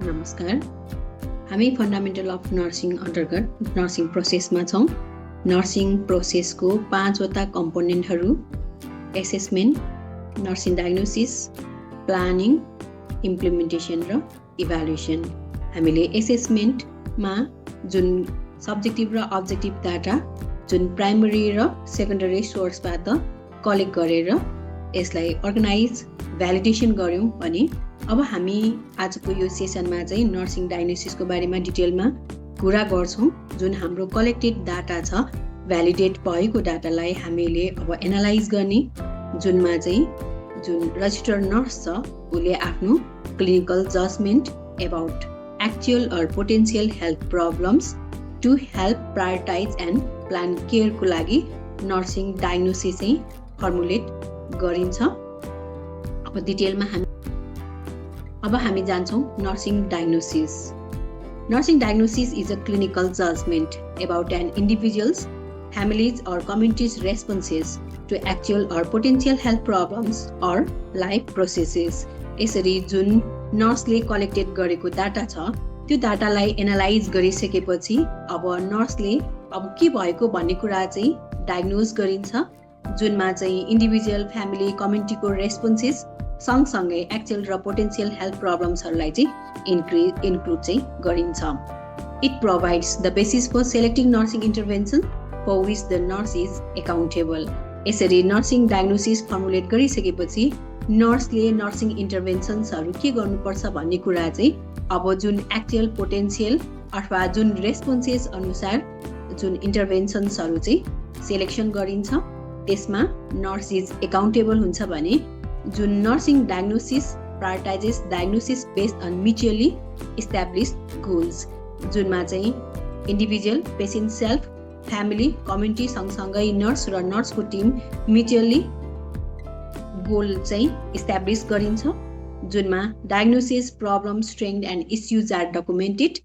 नमस्कार। हामी fundamental of nursing अन्तर्गत नर्सिङ प्रोसेसमा छौँ। नर्सिङ प्रोसेसको 5 वटा कम्पोनेन्टहरू assessment, nursing diagnosis, planning, implementation र इभ्यालुएसन। हामीले एसेसमेन्टमा जुन सब्जेक्टिभ र अब्जेक्टिभ डाटा जुन प्राइमरी र सेकेन्डरी सोर्सबाट कलेक्ट गरेर यसलाई अर्गनाइज भ्यालिडेसन गर्यौँ भने अब हामी आजको यो सेसनमा चाहिँ नर्सिङ डायग्नोसिसको बारेमा डिटेलमा कुरा गर्छौँ। जुन हाम्रो कलेक्टेड डाटा छ, भ्यालिडेट भएको डाटालाई हामीले अब एनालाइज गर्ने, जुनमा चाहिँ जुन रजिस्टर नर्स छ उसले आफ्नो clinical judgement about actual or potential health problems to help prioritize and plan केयरको लागि नर्सिङ डायग्नोसिस चाहिँ फर्मुलेट गरिन्छ। अब डिटेलमा हामी जान्छौँ nursing diagnosis. Nursing diagnosis is a clinical judgment about an individual's, family's or community's responses to actual or potential health problems or life processes. यसरी जुन नर्सले collected गरेको डाटा छ त्यो डाटालाई एनालाइज गरिसकेपछि अब नर्सले अब के भएको भन्ने कुरा चाहिँ डायग्नोज गरिन्छ, जुनमा चाहिँ इन्डिभिजुअल, फ्यामिली, कम्युनिटीको रेस्पोन्सेस सँगसँगै एक्चुअल र पोटेन्सियल हेल्थ प्रब्लम्सहरूलाई चाहिँ इन्क्लुड चाहिँ गरिन्छ। It provides the basis for selecting nursing intervention for which the nurse is accountable. यसरी नर्सिङ डायग्नोसिस फर्मुलेट गरिसकेपछि नर्सले नर्सिङ इन्टरभेन्सन्सहरू के गर्नुपर्छ भन्ने कुरा चाहिँ अब जुन एक्चुअल पोटेन्सियल अथवा जुन रेस्पोन्सेस अनुसार जुन इन्टरभेन्सन्सहरू चाहिँ सेलेक्सन गरिन्छ त्यसमा नर्स इज एकाउन्टेबल हुन्छ भने जुन nursing diagnosis prioritizes diagnosis based on mutually established goals, जुनमा चाहिँ individual, patient self, family, community सँगसँगै नर्स र नर्सको टिम म्युचुअली गोल चाहिँ इस्टाब्लिस गरिन्छ, जुनमा diagnosis, problem, strength and issues are documented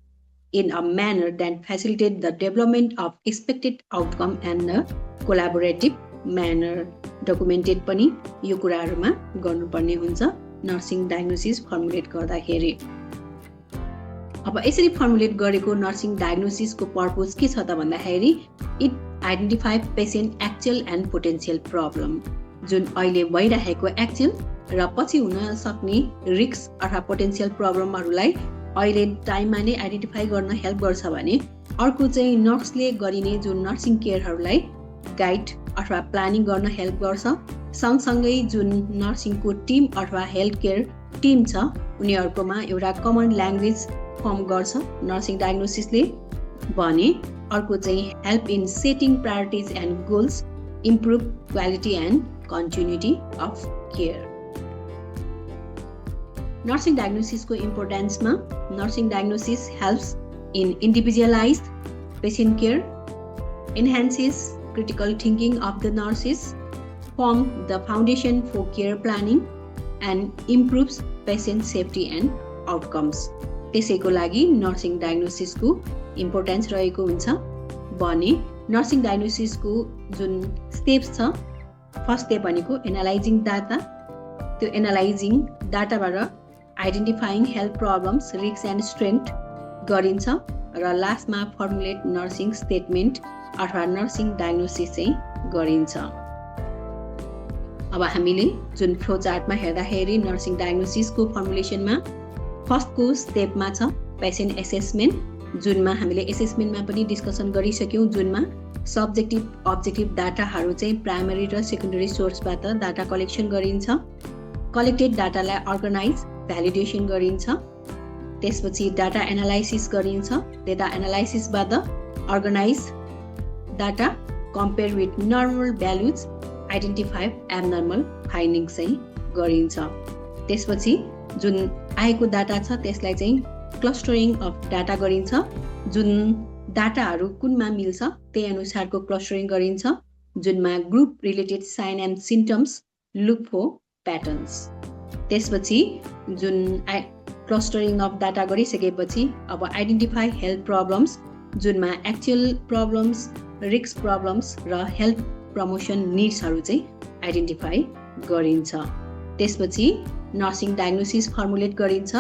in a manner that facilitate the development of expected outcome and the collaborative manner. Documented पनि यो कुराहरूमा गर्नुपर्ने हुन्छ नर्सिङ डायग्नोसिस फर्मुलेट गर्दाखेरि। अब यसरी फर्मुलेट गरेको नर्सिङ डायग्नोसिसको पर्पज के छ त भन्दाखेरि it identify patient actual and potential problem, जुन अहिले भइरहेको एक्चुअल र पछि हुन सक्ने रिस्क अथवा पोटेन्सियल प्रब्लमहरूलाई अहिले टाइममा नै आइडेन्टिफाई गर्न हेल्प गर्छ भने अर्को चाहिँ नर्सले गरिने जुन नर्सिङ केयरहरूलाई गाइड अथवा प्लानिङ गर्न हेल्प गर्छ। सँगसँगै जुन नर्सिङको टिम अथवा हेल्थ केयर टिम छ उनीहरूकोमा एउटा कमन ल्याङ्ग्वेज फर्म गर्छ नर्सिङ डायग्नोसिसले भने अर्को चाहिँ help in setting priorities and goals, improve quality and continuity of care. Nursing डायग्नोसिसको इम्पोर्टेन्समा nursing diagnosis helps in individualized patient care, enhances critical thinking of the nurses, form the foundation for care planning and improves patient safety and outcomes. त्यसैको लागि nursing डायग्नोसिसको importance रहेको हुन्छ भने nursing डायग्नोसिसको जुन steps छ, फर्स्ट स्टेप भनेको analyzing data. त्यो एनालाइजिङ डाटाबाट identifying health problems, risk and strength गरिन्छ र लास्टमा फर्मुलेट नर्सिङ स्टेटमेन्ट अथवा नर्सिङ डायग्नोसिस चाहिँ गरिन्छ। अब हामीले जुन फ्लो चार्टमा हेर्दाखेरि नर्सिङ डायग्नोसिसको फर्मुलेसनमा फर्स्टको स्टेपमा छ पेसेन्ट एसेसमेन्ट, जुनमा हामीले एसेसमेन्टमा पनि डिस्कसन गरिसक्यौँ, जुनमा सब्जेक्टिभ अब्जेक्टिभ डाटाहरू चाहिँ प्राइमरी र सेकेन्डरी सोर्सबाट डाटा कलेक्सन गरिन्छ। कलेक्टेड डाटालाई अर्गनाइज भ्यालिडेसन गरिन्छ, त्यसपछि डाटा एनालाइसिस गरिन्छ। डेटा एनालाइसिसबाट organize data compare with normal values, identify abnormal findings चाहिँ गरिन्छ। त्यसपछि जुन आएको डाटा छ त्यसलाई चाहिँ क्लस्टरिङ अफ डाटा गरिन्छ, जुन डाटाहरू कुनमा मिल्छ त्यही अनुसारको क्लस्टरिङ गरिन्छ, जुनमा group related sign and symptoms, look for patterns. त्यसपछि जुन क्लस्टरिङ अफ डाटा गरिसकेपछि अब आइडेन्टिफाई हेल्थ प्रब्लम्स, जुनमा एक्चुअल प्रब्लम्स, रिस्क प्रब्लम्स र हेल्थ प्रमोसन निड्सहरू चाहिँ आइडेन्टिफाई गरिन्छ। त्यसपछि नर्सिङ डायग्नोसिस फर्मुलेट गरिन्छ,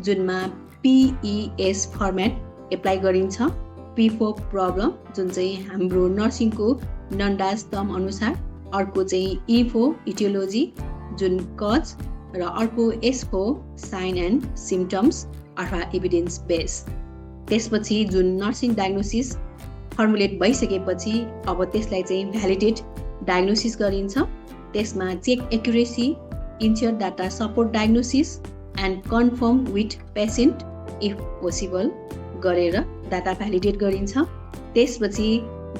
जुनमा PES फर्मेट एप्लाई गरिन्छ। P for प्रब्लम जुन चाहिँ हाम्रो नर्सिङको नन्डाज स्तम्भ अनुसार, अर्को चाहिँ E for इटियोलोजी जुन कज, र अर्को S for sign and symptoms अथवा एभिडेन्स बेस। त्यसपछि जुन नर्सिङ डायग्नोसिस फर्मुलेट भइसकेपछि अब त्यसलाई चाहिँ भ्यालिडेट डायग्नोसिस गरिन्छ। त्यसमा check accuracy, ensure data support diagnosis and confirm with patient if possible गरेर डाटा भ्यालिडेट गरिन्छ। त्यसपछि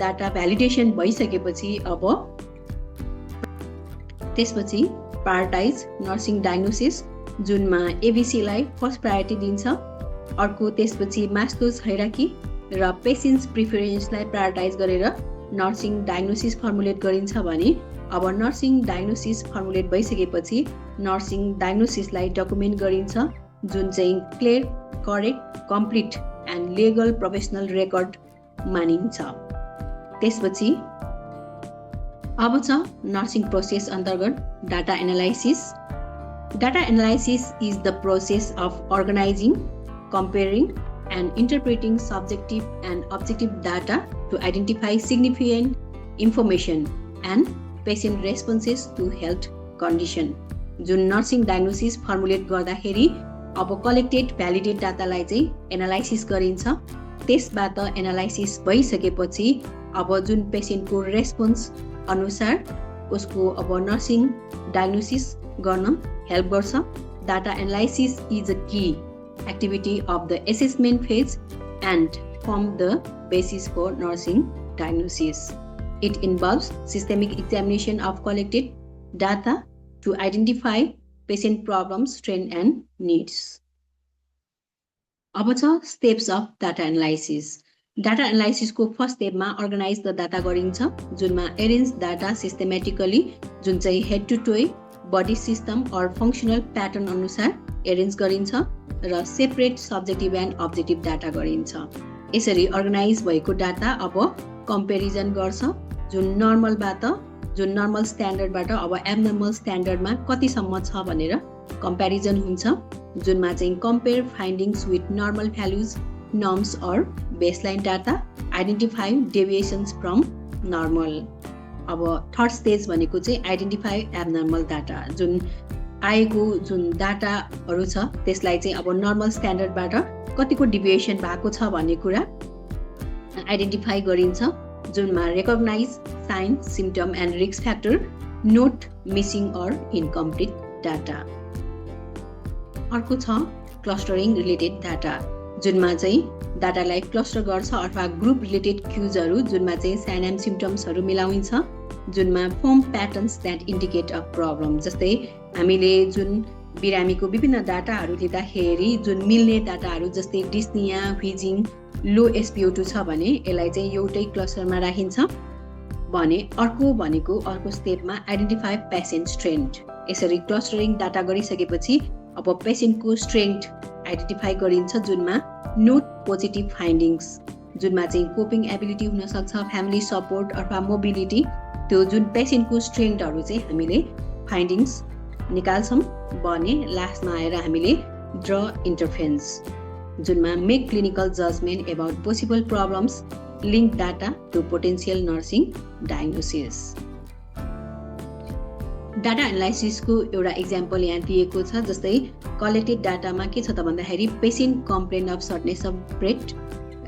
डाटा भ्यालिडेसन भइसकेपछि अब त्यसपछि प्रायोरिटाइज नर्सिङ डायग्नोसिस जुनमा एबिसीलाई फर्स्ट प्रायोरिटी दिन्छ। अर्को त्यसपछि मास्लोज हायरार्की र पेसेन्ट्स प्रिफरेन्सलाई प्रायोरिटाइज गरेर नर्सिङ डायग्नोसिस फर्मुलेट गरिन्छ भने अब नर्सिङ डायग्नोसिस फर्मुलेट भइसकेपछि नर्सिङ डायग्नोसिसलाई डकुमेन्ट गरिन्छ जुन चाहिँ clear, correct, complete and legal professional record मानिन्छ। त्यसपछि अब छ नर्सिङ प्रोसेस अन्तर्गत data analysis. Data analysis is the process of organising, comparing and interpreting subjective and objective data to identify significant information and patient responses to health condition। जुन nursing diagnosis formulate गर्दाखेरि अब collected validate डाटालाई चाहिँ analysis गरिन्छ। त्यसबाट analysis भइसकेपछि अब जुन पेसेन्टको response अनुसार उसको अब नर्सिङ डायग्नोसिस गर्न हेल्प गर्छ। Data analysis is a key activity of the assessment phase and form the basis for nursing diagnosis. It involves systemic examination of collected data to identify patient problems, strengths and needs. अब छ steps of data analysis. Data analysis को first step मा organize the data गरिन्छ जुनमा arrange data systematically जुन चाहिँ head to toe body system or functional pattern अनुसार arrange गरिन्छ र separate subjective and objective data गरिन्छ। यसरी अर्गनाइज भएको डाटा अब कम्पेरिजन गर्छ जुन नर्मल स्ट्यान्डर्डबाट अब एबनर्मल स्ट्यान्डर्डमा कतिसम्म छ भनेर कम्पेरिजन हुन्छ, जुनमा चाहिँ compare findings with normal values, norms or baseline data, identify deviations from normal. अब थर्ड स्टेज भनेको चाहिँ आइडेन्टिफाई एबनर्मल डाटा, जुन आएको जुन डाटाहरू छ त्यसलाई चाहिँ अब नर्मल स्ट्यान्डर्डबाट कतिको डिभिएसन भएको छ भन्ने कुरा आइडेन्टिफाई गरिन्छ, जुनमा recognise sign, symptom and risk factor, note missing or incomplete data. अर्को छ क्लस्टरिङ रिलेटेड डाटा, जुनमा चाहिँ डाटालाई क्लस्टर गर्छ अथवा ग्रुप रिलेटेड क्युजहरू जुनमा चाहिँ साइन एन्ड सिम्पटम्सहरू मिलाइन्छ, जुनमा form patterns that indicate a problem. जस्तै हामीले जुन बिरामीको विभिन्न डाटाहरू लिँदाखेरि जुन मिल्ने डाटाहरू जस्तै डिस्निया, व्हिजिङ, लो SpO2 छ भने यसलाई चाहिँ एउटै क्लस्टरमा राखिन्छ भने अर्को स्टेपमा आइडेन्टिफाई पेसेन्ट स्ट्रेन्थ। यसरी क्लस्टरिङ डाटा गरिसकेपछि अब पेसेन्टको स्ट्रेन्थ आइडेन्टिफाई गरिन्छ जुनमा नोट पोजिटिभ फाइन्डिङ्स, जुनमा चाहिँ कोपिङ एबिलिटी हुनसक्छ, फ्यामिली सपोर्ट अथवा मोबिलिटी, त्यो जुन पेसेन्टको स्ट्रेन्थहरू चाहिँ हामीले फाइन्डिङ्स निकाल्छौँ भने लास्टमा आएर हामीले ड्र इन्टरफेरेन्स जुनमा make clinical judgement about possible problems, link data to potential nursing diagnosis. Data एनालाइसिसको एउटा इक्जाम्पल यहाँ दिएको छ। जस्तै कलेक्टेड डाटामा के छ त भन्दाखेरि patient complain of shortness of breath,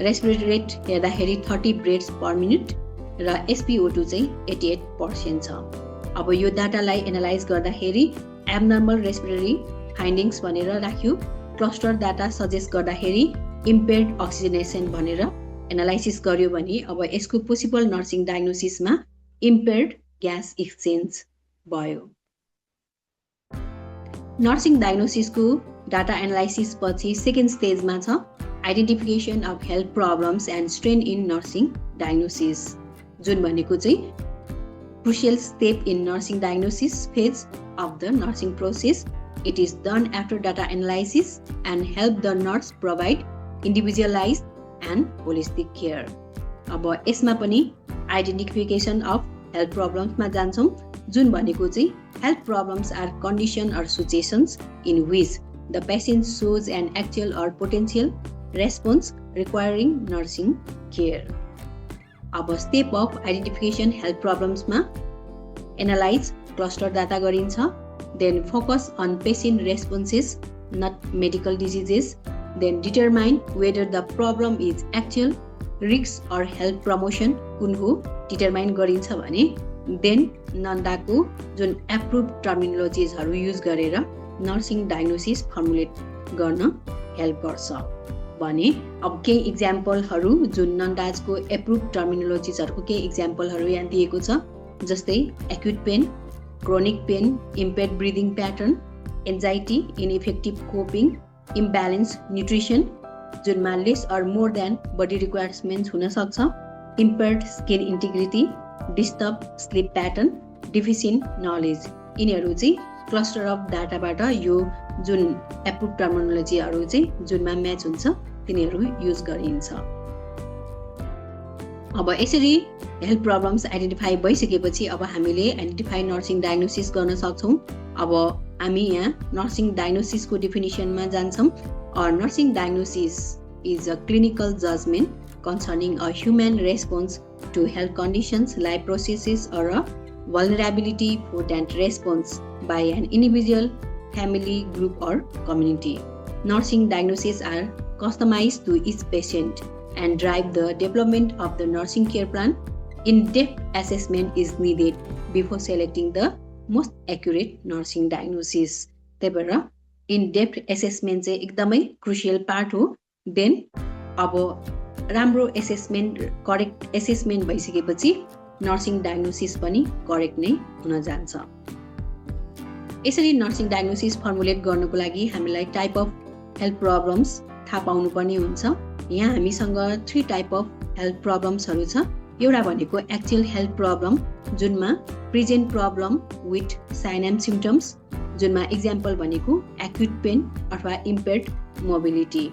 respiratory rate हेर्दाखेरि 30 ब्रेथ्स पर मिनट र SpO2 चाहिँ 88% छ। अब यो डाटालाई एनालाइज गर्दाखेरि एबनर्मल रेस्पिरेटरी फाइन्डिङ्स भनेर राख्यो, क्लस्टर डाटा सजेस्ट गर्दाखेरि इम्पेयर्ड अक्सिजनेसन भनेर एनालाइसिस गर्यो भने अब यसको पोसिबल नर्सिङ डायग्नोसिसमा इम्पेयर्ड ग्यास एक्सचेन्ज भयो। नर्सिङ डायग्नोसिसको डाटा एनालाइसिस पछि सेकेन्ड स्टेजमा छ identification of health problems and strain in nursing diagnosis, जुन भनेको चाहिँ crucial step in nursing diagnosis phase of the nursing process. It is done after data analysis and help the nurse provide individualized and holistic care. अब यसमा पनि identification of health प्रब्लम्समा जान्छौँ, जुन भनेको चाहिँ health problems are condition or situations in which the patient shows an actual or potential response requiring nursing care. अब step of identification health problems मा analyze cluster data गरिन्छ, then focus on patient responses, not medical diseases, then determine whether the problem is actual, risk or health promotion कुन हो determine गरिन्छ भने then नन्दाको जुन approved terminologies हरु use गरेर nursing diagnosis formulate गर्न help गर्छ भने अब केही example हरु जुन नन्दाजको approved terminologies हरुको केही example हरु यहाँ दिएको छ जस्तै acute pain, chronic pain, impaired breathing pattern, anxiety, ineffective coping, imbalanced nutrition जुनमा less or more than body requirements हुन सक्छ, impaired skin integrity, disturbed sleep pattern, deficient knowledge. यिनीहरु चाहिँ cluster of data बाट यो जुन approved terminology हरु चाहिँ जुनमा म्याच हुन्छ तिनीहरु युज गरिन्छ। अब यसरी हेल्थ प्रब्लम्स आइडेन्टिफाई भइसकेपछि अब हामीले आइडेन्टिफाई नर्सिङ डायग्नोसिस गर्न सक्छौं। अब हामी यहाँ नर्सिङ डायग्नोसिस को डेफिनिसन मा जान्छौं। Nursing diagnosis is a clinical judgment concerning a human response to health conditions, life processes, or a vulnerability for that response by an individual, family, group, or community. Nursing diagnoses are customized to each patient and drive the development of the nursing care plan. In-depth assessment is needed before selecting the most accurate nursing diagnosis. त्यही भएर in-depth assessment चाहिँ एकदमै crucial part हो। Then अब राम्रो assessment correct assessment भइसकेपछि nursing diagnosis पनि correct नै हुन जान्छ। यसरी नर्सिङ डायग्नोसिस फर्मुलेट गर्नको लागि हामीलाई टाइप अफ हेल्थ प्रब्लम्स थाहा पाउनु पर्ने हुन्छ। यहाँ हामीसँग 3 टाइप अफ हेल्थ प्रब्लम्सहरु छ। एउटा भनेको एक्चुअल हेल्थ प्रब्लम जुनमा present problem with sign and symptoms जुनमा एक्जाम्पल भनेको एक्युट पेन अथवा इम्पेयर्ड मोबिलिटी।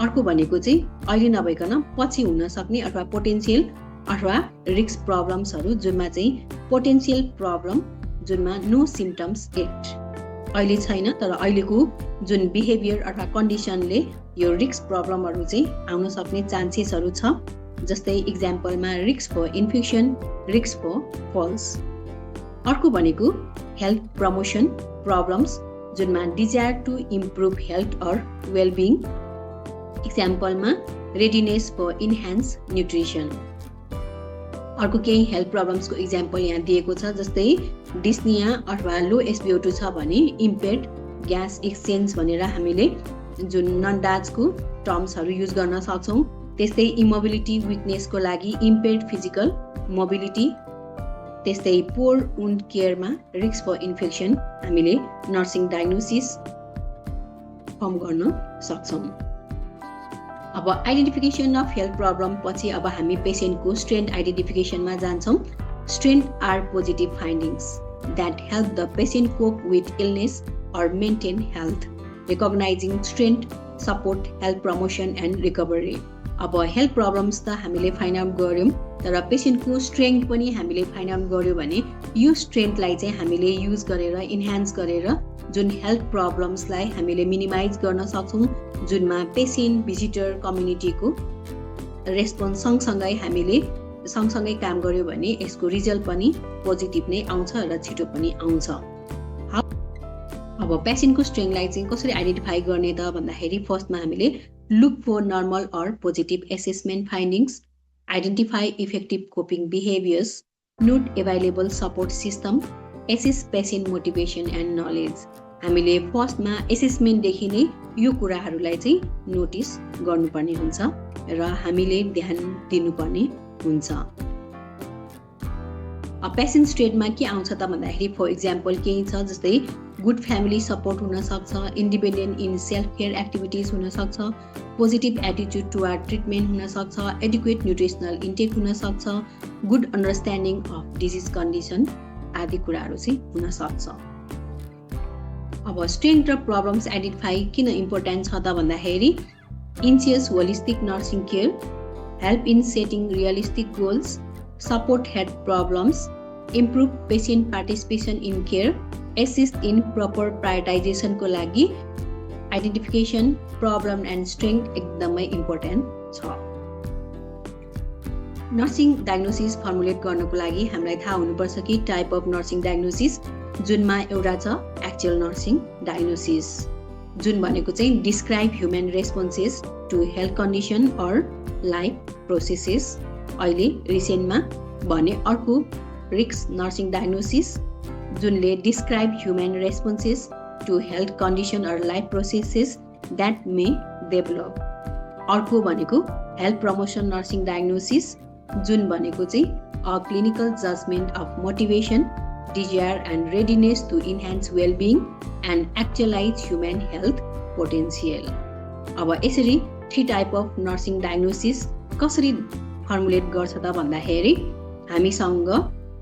अर्को भनेको चाहिँ अहिले नभइकन पछि हुन सक्ने अथवा पोटेन्शियल अथवा रिस्क प्रब्लम्सहरु जुनमा चाहिँ पोटेन्शियल प्रब्लम जुनमा नो सिम्पटम्स एट अहिले छैन तर अहिलेको जुन बिहेभियर अथवा कन्डिसनले यो रिस्क प्रब्लमहरु चाहिँ आउन सक्ने चान्सेसहरु छ। जस्तै एक्जाम्पलमा risk for infection, risk for falls. अर्को भनेको हेल्थ प्रमोसन प्रब्लम्स जुनमा desire to improve health or wellbeing. एक्जाम्पलमा रेडिनेस फर इन्हान्स न्युट्रिसन। अर्को केही हेल्थ प्रब्लम्सको एक्जाम्पल यहाँ दिएको छ जस्तै डिस्निया अथवा लो SpO2 छ भने इम्पेयर्ड ग्यास एक्सचेन्ज भनेर हामीले जुन नन्डाजको टर्म्सहरु युज गर्न सक्छौं। त्यस्तै इमोबिलिटी विकनेसको लागि इम्पेयर्ड फिजिकल मोबिलिटी। त्यस्तै पोर वुन्ड केयरमा रिस्क फर इन्फेक्सन हामीले नर्सिङ डायग्नोसिस फर्म गर्न सक्छौं। अब आइडेन्टिफिकेसन अफ हेल्थ प्रब्लम पछि अब हामी पेशेन्टको स्ट्रेन्थ आइडेन्टिफिकेसनमा जान्छौं। Strength are positive findings that help the patient cope with illness or maintain health. Recognizing strength, support health promotion and recovery. अब हेल्थ प्रब्लम्स त हामीले फाइन्ड आउट गर्यौं तर पेशेन्टको स्ट्रेन्थ पनि हामीले फाइन्ड आउट गर्यौं भने यो स्ट्रेन्थलाई चाहिँ हामीले युज गरेर इन्हान्स गरेर जुन हेल्थ प्रब्लम्सलाई हामीले मिनिमाइज गर्न सक्छौं जुनमा पेशेन्ट भिजिटर कम्युनिटीको रेस्पोन्स सँगसँगै हामीले सँगसँगै काम गर्यो भने यसको रिजल्ट पनि पोजिटिभ नै आउँछ र छिटो पनि आउँछ। अब पेशेन्टको स्ट्रेन्थलाई चाहिँ कसरी आइडेन्टिफाई गर्ने त भन्दाखेरि फर्स्टमा हामीले look for normal or positive assessment findings, identify effective coping behaviours, note available support system, assess patient motivation and knowledge. हामीले फर्स्टमा एसेसमेन्टदेखि नै यो कुराहरूलाई चाहिँ नोटिस गर्नुपर्ने हुन्छ र हामीले ध्यान दिनुपर्ने हुन्छ। पेशेन्ट स्टेटमा के आउँछ त भन्दाखेरि फर एक्जाम्पल केही छ जस्तै गुड फ्यामिली सपोर्ट हुन सक्छ, independent in self care activities हुन सक्छ, पोजिटिभ एटिट्युड टुवार्ड ट्रिटमेन्ट हुन सक्छ, एडुक्वेट न्युट्रिसनल इन्टेक हुन सक्छ, good understanding of disease condition आदि कुराहरू चाहिँ हुन सक्छ। अब स्ट्रेन्थ र प्रब्लम्स आइडेन्टिफाई किन इम्पोर्टेन्ट छ त भन्दाखेरि initiates holistic nursing care, help in setting realistic goals, support health problems, improve patient participation in care, assist in proper prioritization को लागि आइडेन्टिफिकेसन प्रब्लम एन्ड स्ट्रेङ्थ एकदमै इम्पोर्टेन्ट छ। नर्सिङ डायग्नोसिस फर्मुलेट गर्नको लागि हामीलाई थाहा हुनुपर्छ कि टाइप अफ नर्सिङ डायग्नोसिस, जुनमा एउटा छ एक्चुअल नर्सिङ डायग्नोसिस, जुन भनेको चाहिँ describe human responses to health condition or life processes. अहिले रिसेन्टमा भने अर्को रिस्क नर्सिङ डायग्नोसिस, जुनले describe human responses to health condition or life processes that may develop. अर्को भनेको हेल्थ प्रमोसन नर्सिङ डायग्नोसिस, जुन भनेको चाहिँ a clinical judgement of motivation, desire and readiness to enhance wellbeing and actualize human health potential. अब यसरी 3 type of nursing diagnosis कसरी formulate गर्छ त भन्दाखेरि हामीसँग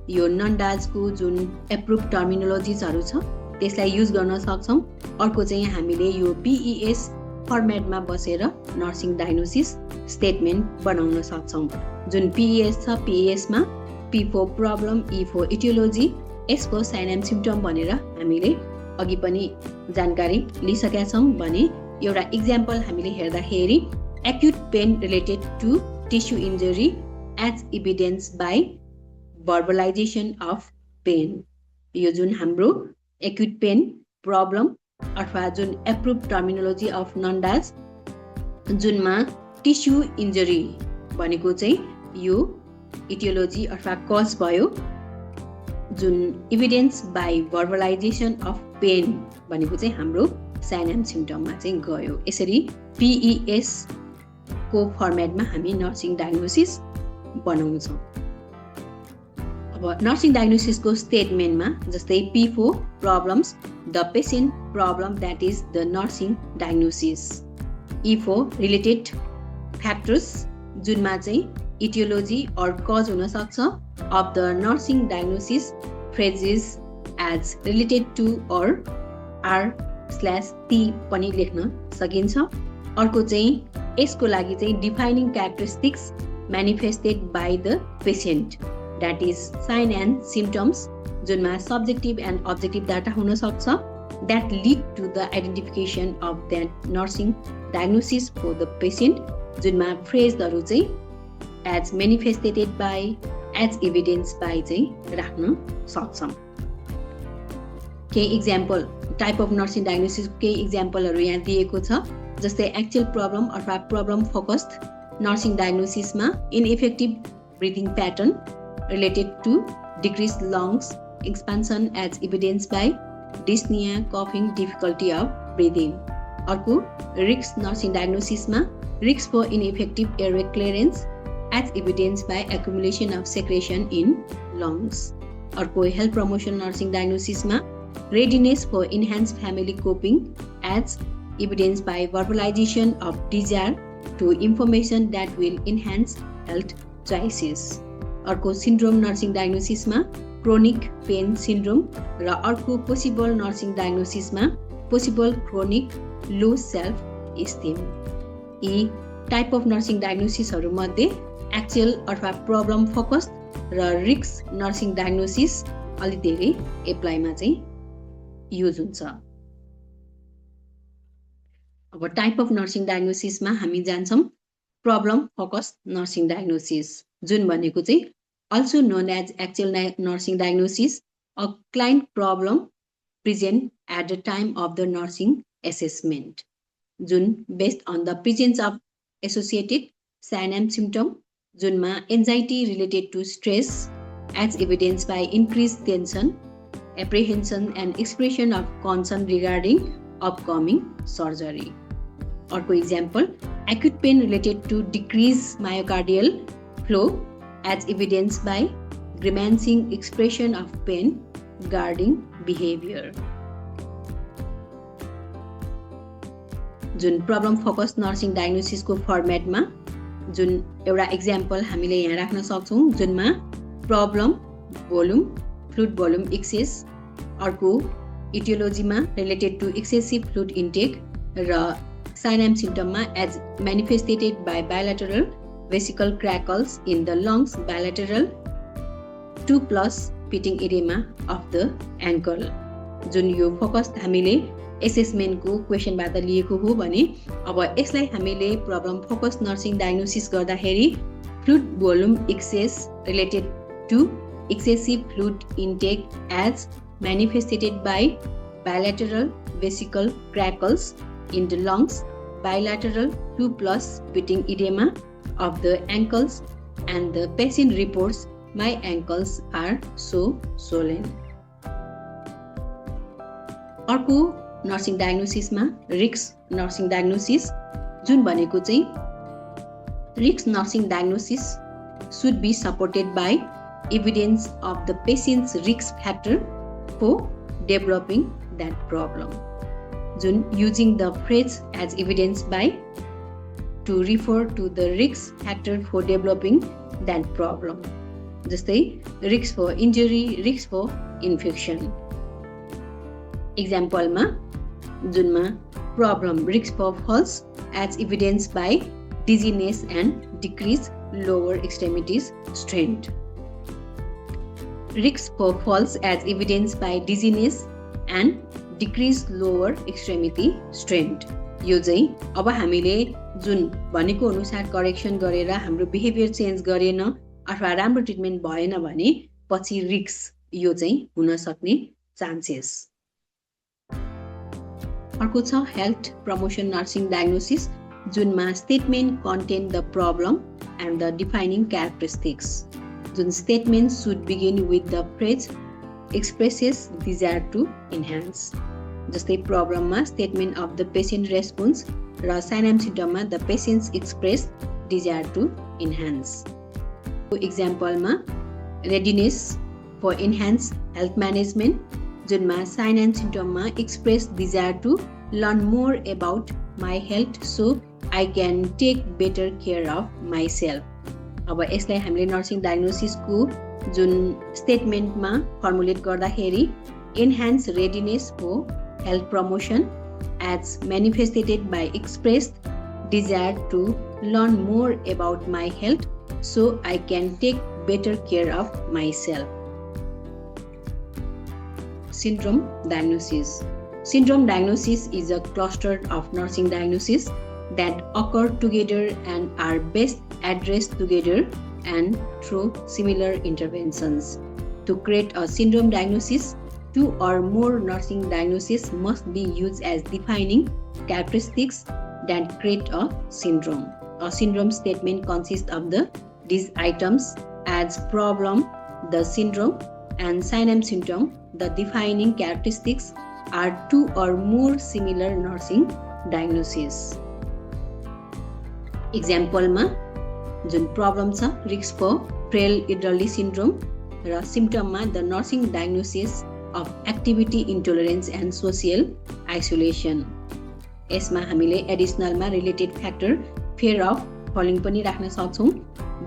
यो नन्डाजको जुन एप्रुभ टर्मिनोलोजिजहरू छ त्यसलाई युज गर्न सक्छौँ। अर्को चाहिँ हामीले यो PES फर्मेटमा बसेर नर्सिङ डायग्नोसिस स्टेटमेन्ट बनाउन सक्छौँ। जुन PES छ, PESमा P for problem, E for aetiology, S for sign and symptom भनेर हामीले अघि पनि जानकारी लिइसकेका छौँ भने एउटा इक्जाम्पल हामीले हेर्दाखेरि acute pain related to tissue injury as evidence by verbalization of pain. यो जुन हाम्रो एक्युट पेन प्रब्लम अथवा जुन एप्रुभ टर्मिनोलोजी अफ नन्डाज, जुनमा टिस्यु इन्जरी भनेको चाहिँ यो इटियोलोजी अथवा कज भयो, जुन evidence by verbalization of pain भनेको चाहिँ हाम्रो साइन एन्ड सिम्पटममा चाहिँ गयो। यसरी PES को फर्मेटमा हामी नर्सिङ डायग्नोसिस बनाउँछौँ। अब नर्सिङ डायग्नोसिसको स्टेटमेन्टमा जस्तै P for problems, the patient problem that is the nursing diagnosis. E for related factors, जुनमा चाहिँ इटियोलोजी अर कज हुन सक्छ of the nursing diagnosis phrases as related to or R/T पनि लेख्न सकिन्छ। अर्को चाहिँ यसको लागि चाहिँ defining characteristics manifested by the patient that is sign and symptoms, जुनमा सब्जेक्टिभ एन्ड अब्जेक्टिभ डाटा हुन सक्छ that lead to the identification of that nursing diagnosis for the patient, जुनमा फ्रेजहरू चाहिँ as manifested by, as evidence by चाहिँ राख्न सक्छौँ। केही example type of nursing diagnosis केही इक्जाम्पलहरू यहाँ दिएको छ। जस्तै एक्चुअल प्रब्लम अथवा प्रब्लम फोकस्ड नर्सिङ डायग्नोसिसमा ineffective breathing pattern related to decrease lungs expansion as evidence by dyspnoea, कफिङ, डिफिकल्टी अफ ब्रिदिङ। अर्को रिस्क नर्सिङ डायग्नोसिसमा risk for ineffective airway clearance as evidence by accumulation of secretion in lungs. अर्को health promotion nursing डायग्नोसिसमा readiness for enhance family coping as evidence by verbalization of desire to information that will enhance health choices. अर्को syndrome nursing डायग्नोसिसमा chronic pain syndrome र अर्को possible nursing डायग्नोसिसमा possible chronic low self esteem. यी type of nursing डायग्नोसिसहरू मध्ये actual अथवा problem focused र रिस्क नर्सिङ डायग्नोसिस अलि धेरै एप्लाईमा चाहिँ युज हुन्छ। अब टाइप अफ नर्सिङ डायग्नोसिसमा हामी जान्छौँ प्रब्लम फोकस्ड नर्सिङ डायग्नोसिस, जुन भनेको चाहिँ also known as actual nursing diagnosis, a client problem present at the time of the nursing assessment, जुन based on the presence of associated sign and symptom, जुनमा anxiety related to stress as evidence by increase tension, apprehension and expression of concern regarding upcoming surgery. अर्को example acute pain related to decrease myocardial flow as evidence by grimacing expression of pain guarding behaviour. जुन problem focused nursing डायग्नोसिसको फर्मेटमा जुन एउटा example हामीले यहाँ राख्न सक्छौँ, जुनमा problem volume fluid volume excess, अर्को इटियोलोजीमा related to excessive fluid intake र साइन एन्ड सिम्पटममा as manifested by bilateral vesicle crackles in the lungs, bilateral 2+ pitting एरियामा अफ द एङ्कल। जुन यो फोकस्ड हामीले एसेसमेन्टको क्वेशनबाट लिएको हो भने अब यसलाई हामीले प्रब्लम फोकस नर्सिङ डायग्नोसिस गर्दाखेरि fluid volume excess related to excessive fluid intake as manifested by bilateral vesicle crackles in the lungs, bilateral 2+ beating edema of the ankles, and the patient reports my ankles are so swollen. अर्को nursing डायग्नोसिसमा risk nursing diagnosis जुन भनेको चाहिँ risk nursing diagnosis should be supported by evidence of the patient's risk factor for developing that problem. Jun using the phrase as evidence by to refer to the risk factor for developing that problem. जस्तै risk for injury, risk for infection. Example मा जुनमा problem risk for falls as evidence by dizziness and decreased lower extremities strength. Risk for falls as evidenced by dizziness and decreased lower extremity strength. यो चाहिँ अब हामीले जुन भनेको अनुसार correction गरेर हाम्रो बिहेभियर चेन्ज गरेन अथवा राम्रो ट्रिटमेन्ट भएन भने पछि रिस्क यो चाहिँ हुन सक्ने चान्सेस। अर्को छ हेल्थ प्रमोसन नर्सिङ डायग्नोसिस जुनमा statement contain the problem and the defining characteristics. जुन statement should begin with the phrase expresses desire to enhance. जस्तै प्रब्लममा statement of the patient response र साइन एन्ड सिम्पटममा the patient's express desire to enhance. इक्जाम्पलमा readiness for enhance health management जुनमा sign and सिम्पटममा express desire to learn more about my health so I can take better care of my self. अब यसलाई हामीले नर्सिङ डायग्नोसिसको जुन स्टेटमेन्टमा फर्मुलेट गर्दाखेरि enhance readiness for health promotion as manifested by expressed desire to learn more about my health so I can take better care of my self. Syndrome diagnosis. Syndrome diagnosis is a cluster of nursing diagnoses that occur together and are best addressed together and through similar interventions. To create a syndrome diagnosis, two or more nursing diagnoses must be used as defining characteristics that create a syndrome. A syndrome statement consists of these items as problem, the syndrome, and sign and symptom. The defining characteristics are two or more similar nursing diagnoses. Example मा जुन problem छ risk for frail elderly syndrome र सिम्पटममा the nursing diagnosis of activity intolerance and social isolation. यसमा हामीले एडिसनलमा related factor fear of falling पनि राख्न सक्छौँ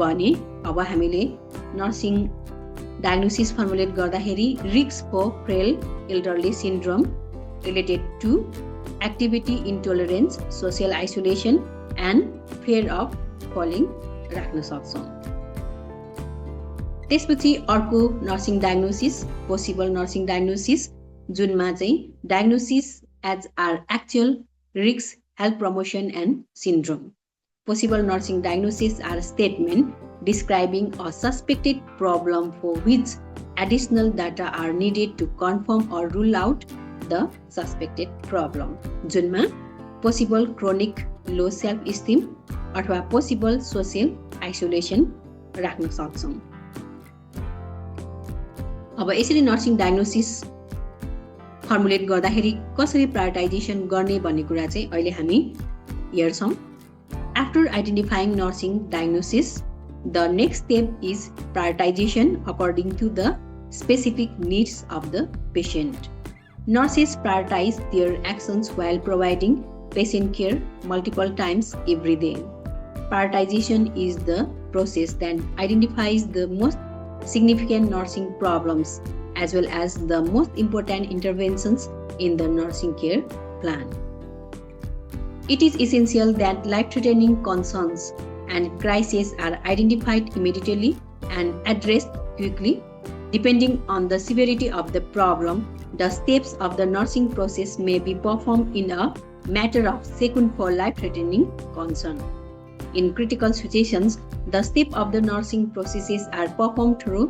भने अब हामीले नर्सिङ डायग्नोसिस फर्मुलेट गर्दाखेरि risk for frail elderly syndrome related to activity intolerance social isolation and fear of falling राख्न सक्छौँ। त्यसपछि अर्को nursing diagnosis possible nursing diagnosis जुनमा चाहिँ diagnosis as are actual risk health promotion and syndrome. Possible nursing diagnosis are statement describing a suspected problem for which additional data are needed to confirm or rule out the suspected problem. जुनमा possible chronic low self-esteem अथवा possible social isolation राख्न सक्छौँ। अब यसरी nursing diagnosis formulate गर्दाखेरि कसरी प्रायोरिटाइजेसन गर्ने भन्ने कुरा चाहिँ अहिले हामी हेर्छौँ। After identifying nursing diagnosis, the next step is prioritization according to the specific needs of the patient. Nurses prioritize their actions while providing patient care multiple times every day. Prioritization is the process that identifies the most significant nursing problems as well as the most important interventions in the nursing care plan. It is essential that life-threatening concerns and crises are identified immediately and addressed quickly, Depending on the severity of the problem, the steps of the nursing process may be performed in a matter of seconds for life-threatening concern. In critical situations, the steps of the nursing processes are performed through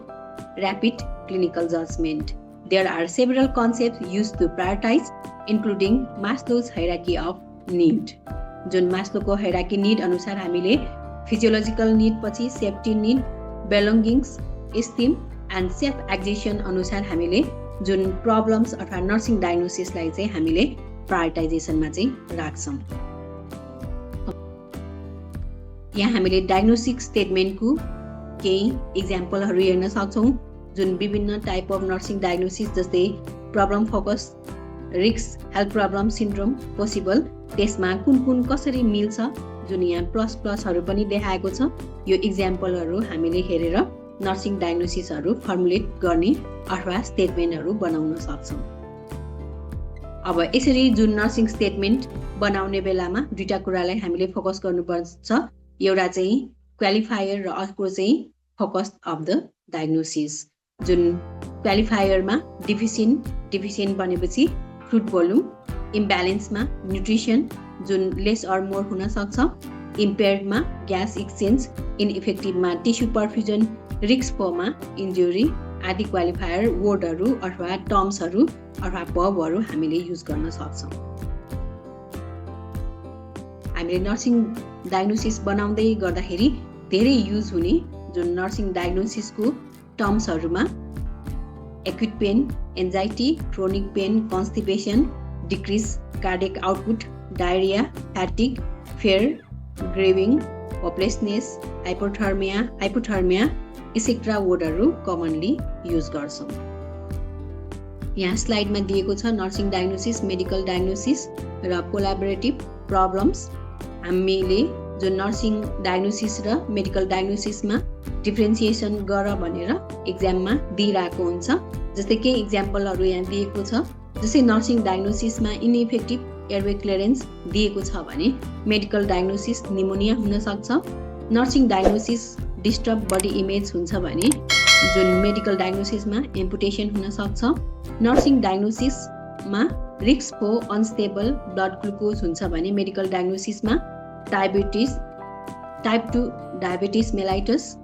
rapid clinical judgment. There are several concepts used to prioritize, including Maslow's hierarchy of need. जुन मास्लोको hierarchy need अनुसार हामीले physiological need पछि safety need, belongings, esteem and self actualization अनुसार हामीले जुन problems अथवा nursing डायग्नोसिसलाई चाहिँ हामीले प्रायोरिटाइजेसनमा चाहिँ राख्छौँ। यहाँ हामीले डायग्नोस्टिक स्टेटमेन्टको केही इक्जाम्पलहरू हेर्न सक्छौँ जुन विभिन्न टाइप अफ नर्सिङ डायग्नोसिस जस्तै problem focus, risk, health problem, syndrome, possible, त्यसमा कुन कुन कसरी मिल्छ जुन यहाँ प्लसहरू पनि देखाएको छ। यो इक्जाम्पलहरू हामीले हेरेर नर्सिङ डायग्नोसिसहरू फर्मुलेट गर्ने अथवा स्टेटमेन्टहरू बनाउन सक्छौँ। अब यसरी जुन नर्सिङ स्टेटमेन्ट बनाउने बेलामा दुईटा कुरालाई हामीले फोकस गर्नुपर्छ। एउटा चाहिँ क्वालिफायर र अर्को चाहिँ फोकस अफ द डायग्नोसिस। जुन क्वालिफायरमा डिफिसिएन्ट भनेपछि फ्लुइड भोल्युम, इम्ब्यालेन्समा न्युट्रिसन जुन लेस अर मोर हुन सक्छ, इम्पेयर्डमा ग्यास एक्सचेन्ज, इनइफेक्टिभमा टिस्यु पर्फ्युजन, रिस्क फोमा इन्जुरी आदि क्वालिफायर वर्डहरू अथवा टर्म्सहरू अथवा पबहरू हामीले युज गर्न सक्छौँ। हामीले नर्सिङ डायग्नोसिस बनाउँदै गर्दाखेरि धेरै युज हुने जुन नर्सिङ डायग्नोसिसको टर्म्सहरूमा acute pain, anxiety, chronic pain, constipation, decrease cardiac output, diarrhoea, fatigue, fear, grieving, hopelessness, hypothermia etcetera वर्डहरू कमनली युज गर्छौँ। यहाँ स्लाइडमा दिएको छ नर्सिङ डायग्नोसिस, मेडिकल डायग्नोसिस र कोलाबोरेटिभ प्रब्लम्स। हामीले जो नर्सिङ डायग्नोसिस र मेडिकल डायग्नोसिसमा डिफ्रेन्सिएसन गर भनेर एक्जाममा दिइरहेको हुन्छ। जस्तै केही इक्जाम्पलहरू यहाँ दिएको छ। जस्तै नर्सिङ डायग्नोसिसमा इनइफेक्टिभ एयरवे क्लियरेन्स दिएको छ भने मेडिकल डायग्नोसिस निमोनिया हुन सक्छ। Nursing diagnosis disturb body image हुन्छ भने जुन मेडिकल डायग्नोसिसमा एम्पुटेसन हुन सक्छ। नर्सिङ डायग्नोसिसमा risk for unstable blood glucose हुन्छ भने मेडिकल डायग्नोसिसमा डायबिटिज, टाइप 2 डायबिटिज मेलाइटस।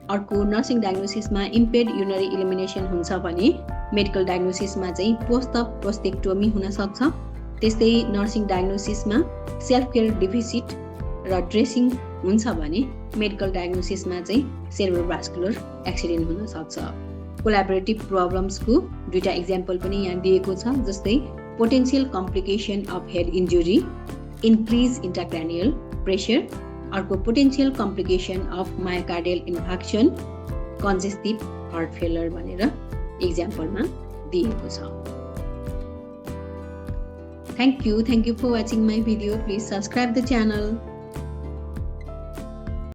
अर्को नर्सिङ डायग्नोसिसमा इम्पेयर्ड युरिनरी इलिमिनेसन हुन्छ भने मेडिकल डायग्नोसिसमा चाहिँ पोस्ट प्रोस्टेक्टोमी हुन सक्छ। त्यस्तै नर्सिङ डायग्नोसिसमा सेल्फ केयर डिफिसिट र ड्रेसिङ हुन्छ भने मेडिकल डायग्नोसिसमा चाहिँ सेरेब्रोभास्कुलर एक्सिडेन्ट हुन सक्छ। कोलाबोरेटिभ प्रब्लम्सको दुईटा इक्जाम्पल पनि यहाँ दिएको छ। जस्तै potential complication of head injury, increase intracranial pressure. अर्को potential complication of myocardial infarction, congestive heart failure भनेर इक्जाम्पलमा दिएको छ। Thank you for watching my video. Please subscribe the channel.